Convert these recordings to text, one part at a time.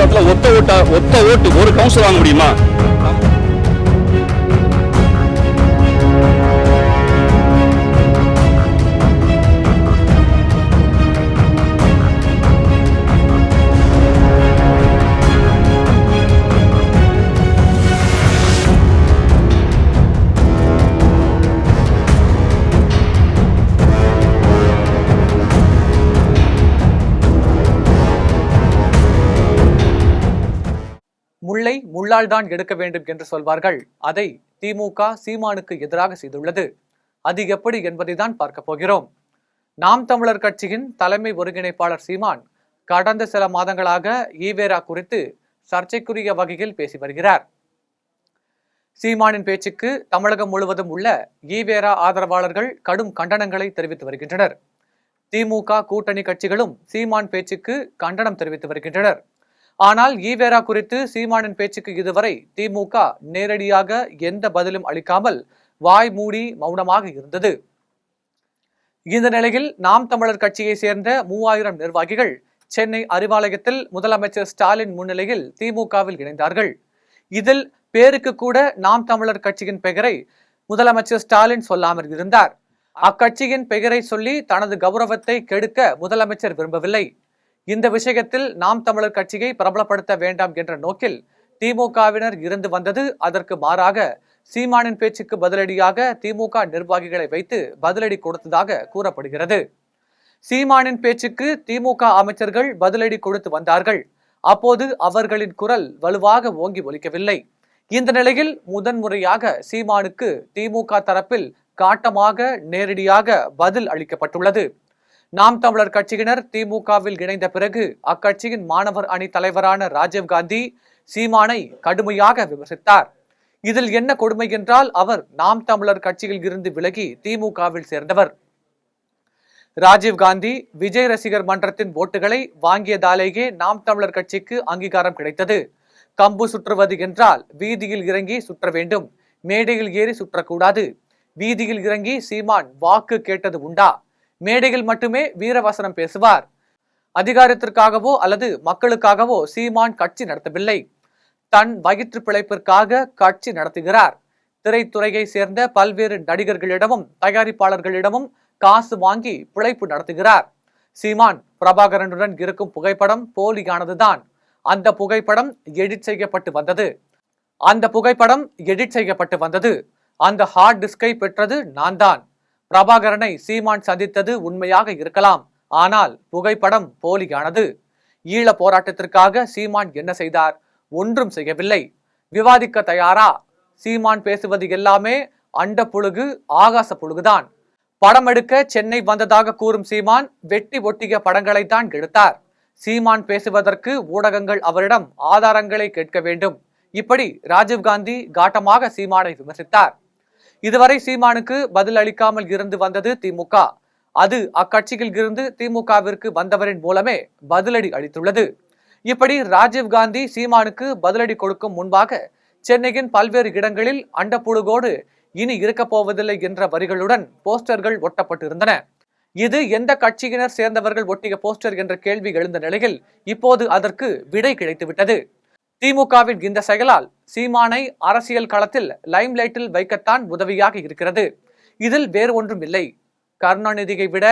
இடத்துல ஒத்த ஓட்டு ஒரு கவுன்சில் வாங்க முடியுமா? முள்ளை முள்ளால் தான் எடுக்க வேண்டும் என்று சொல்வார்கள். அதை திமுக சீமானுக்கு எதிராக செய்துள்ளது. அது எப்படி என்பதை தான் பார்க்க போகிறோம். நாம் தமிழர் கட்சியின் தலைமை ஒருங்கிணைப்பாளர் சீமான் கடந்த சில மாதங்களாக ஈவேரா குறித்து சர்ச்சைக்குரிய வகையில் பேசி வருகிறார். சீமானின் பேச்சுக்கு தமிழகம் முழுவதும் உள்ள ஈவேரா ஆதரவாளர்கள் கடும் கண்டனங்களை தெரிவித்து வருகின்றனர். திமுக கூட்டணி கட்சிகளும் சீமான் பேச்சுக்கு கண்டனம் தெரிவித்து வருகின்றனர். ஆனால் ஈவேரா குறித்து சீமானின் பேச்சுக்கு இதுவரை திமுக நேரடியாக எந்த பதிலும் அளிக்காமல் வாய் மூடி மௌனமாக இருந்தது. இந்த நிலையில் நாம் தமிழர் கட்சியை சேர்ந்த 3000 நிர்வாகிகள் சென்னை அறிவாலயத்தில் முதலமைச்சர் ஸ்டாலின் முன்னிலையில் திமுகவில் இணைந்தார்கள். இதில் பேருக்கு கூட நாம் தமிழர் கட்சியின் பெயரை முதலமைச்சர் ஸ்டாலின் சொல்லாமல் இருந்தார். அக்கட்சியின் பெயரை சொல்லி தனது கௌரவத்தை கெடுக்க முதலமைச்சர் விரும்பவில்லை. இந்த விஷயத்தில் நாம் தமிழர் கட்சியை பிரபலப்படுத்த வேண்டாம் என்ற நோக்கில் திமுகவினர் இருந்து வந்தது. அதற்கு மாறாக சீமானின் பேச்சுக்கு பதிலடியாக திமுக நிர்வாகிகளை வைத்து பதிலடி கொடுத்ததாக கூறப்படுகிறது. சீமானின் பேச்சுக்கு திமுக அமைச்சர்கள் பதிலடி கொடுத்து வந்தார்கள். அப்போது அவர்களின் குரல் வலுவாக ஓங்கி ஒலிக்கவில்லை. இந்த நிலையில் முதன்முறையாக சீமானுக்கு திமுக தரப்பில் காட்டமாக நேரடியாக பதில் அளிக்கப்பட்டுள்ளது. நாம் தமிழர் கட்சியினர் திமுகவில் இணைந்த பிறகு அக்கட்சியின் மாணவர் அணி தலைவரான ராஜீவ்காந்தி சீமானை கடுமையாக விமர்சித்தார். இதில் என்ன கொடுமை என்றால் அவர் நாம் தமிழர் கட்சியில் இருந்து விலகி திமுகவில் சேர்ந்தவர். ராஜீவ்காந்தி விஜய் ரசிகர் மன்றத்தின் ஓட்டுகளை வாங்கியதாலேயே நாம் தமிழர் கட்சிக்கு அங்கீகாரம் கிடைத்தது. கம்பு சுற்றுவது என்றால் வீதியில் இறங்கி சுற்ற வேண்டும், மேடையில் ஏறி சுற்றக்கூடாது. வீதியில் இறங்கி சீமான் வாக்கு கேட்டது உண்டா? மேடையில் மட்டுமே வீரவசனம் பேசுவார். அதிகாரத்திற்காகவோ அல்லது மக்களுக்காகவோ சீமான் கட்சி நடத்தவில்லை. தன் வயிற்று பிழைப்பிற்காக கட்சி நடத்துகிறார். திரைத்துறையை சேர்ந்த பல்வேறு நடிகர்களிடமும் தயாரிப்பாளர்களிடமும் காசு வாங்கி பிழைப்பு நடத்துகிறார். சீமான் பிரபாகரனுடன் இருக்கும் புகைப்படம் போலியானதுதான். அந்த புகைப்படம் எடிட் செய்யப்பட்டு வந்தது. அந்த ஹார்ட் டிஸ்கை பெற்றது நான் தான். பிரபாகரனை சீமான் சந்தித்தது உண்மையாக இருக்கலாம், ஆனால் புகைப்படம் போலியானது. ஈழ போராட்டத்திற்காக சீமான் என்ன செய்தார்? ஒன்றும் செய்யவில்லை. விவாதிக்க தயாரா? சீமான் பேசுவது எல்லாமே அண்ட புழுகு, ஆகாச புழுகுதான். படம் எடுக்க சென்னை வந்ததாக கூறும் சீமான் வெட்டி ஒட்டிய படங்களை தான் எடுத்தார். சீமான் பேசுவதற்கு ஊடகங்கள் அவரிடம் ஆதாரங்களை கேட்க வேண்டும். இப்படி ராஜீவ்காந்தி காட்டமாக சீமானை விமர்சித்தார். இதுவரை சீமானுக்கு பதில் அளிக்காமல் இருந்து வந்தது திமுக. அது அக்கட்சியில் இருந்து திமுகவிற்கு வந்தவரின் மூலமே பதிலடி அளித்துள்ளது. இப்படி ராஜீவ்காந்தி சீமானுக்கு பதிலடி கொடுக்கும் முன்பாக சென்னையின் பல்வேறு இடங்களில் அண்டப்புழுகோடு இனி இருக்கப் போவதில்லை என்ற வரிகளுடன் போஸ்டர்கள் ஒட்டப்பட்டிருந்தன. இது எந்த கட்சியினர் சேர்ந்தவர்கள் ஒட்டிய போஸ்டர் என்ற கேள்வி எழுந்த நிலையில் இப்போது அதற்கு விடை கிடைத்துவிட்டது. திமுகவின் இந்த செயலால் சீமானை அரசியல் களத்தில் லைம்லைட்டில் வைக்கத்தான் உதவியாக இருக்கிறது. இதில் வேறு ஒன்றும் இல்லை. கருணாநிதியை விட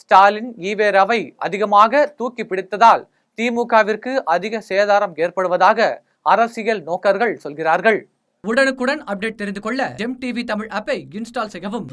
ஸ்டாலின் ஈவேராவை அதிகமாக தூக்கி பிடித்ததால் திமுகவிற்கு அதிக சேதாரம் ஏற்படுவதாக அரசியல் நோக்கர்கள் சொல்கிறார்கள். உடனுக்குடன் அப்டேட் தெரிந்து கொள்ள ஜெம் டிவி தமிழ் ஆப்பை இன்ஸ்டால் செய்யவும்.